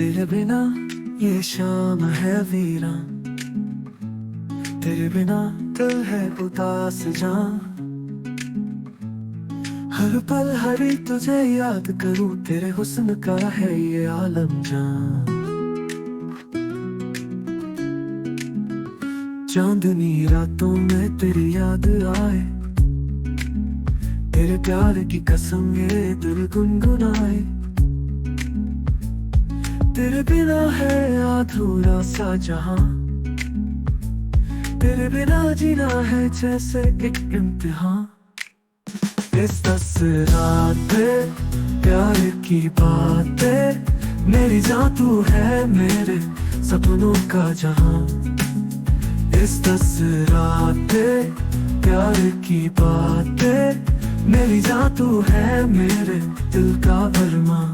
तेरे बिना ये शाम है वीरान, तेरे बिना दिल है उदास जान। हर पल हरी तुझे याद करूं, तेरे हुस्न का है ये आलम जान। चांदनी रातों में तेरी याद आए, तेरे प्यार की कसम ये दिल गुनगुनाए। तेरे बिना है अधूरा सा जहां, तेरे बिना जीना है जैसे एक इम्तिहान। इस तस्वीरात पे प्यार की बातें, मेरी जान तू है मेरे सपनों का जहां। इस तस्वीरात पे प्यार की बातें, मेरी जान तू है मेरे दिल का अरमां।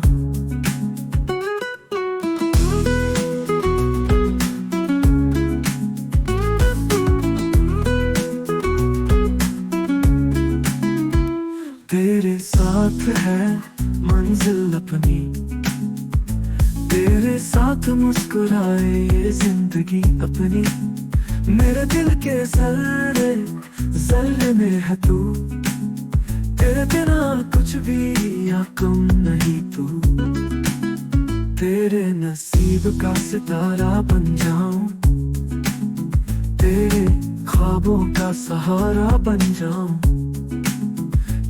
तेरे साथ है मंजिल अपनी, तेरे साथ मुस्कुराए ये जिंदगी अपनी। मेरे दिल के जर्रे में है तू, तेरे बिना कुछ भी या कम नहीं तू। तेरे नसीब का सितारा बन जाऊं, तेरे ख्वाबों का सहारा बन जाऊं।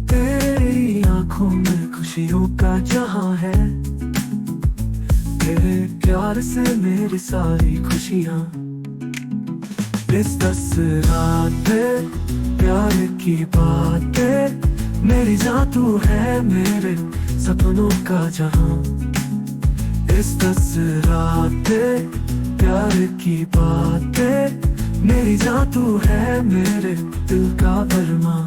तेरी आंखों में खुशियों का जहां है, तेरे प्यार से मेरी सारी खुशियां। इस तस्वीरात पे प्यार की बातें, मेरी जान तू है मेरे सपनों का जहां। इस तस्वीरात पे प्यार की बातें, मेरी जान तू है मेरे दिल का अरमां।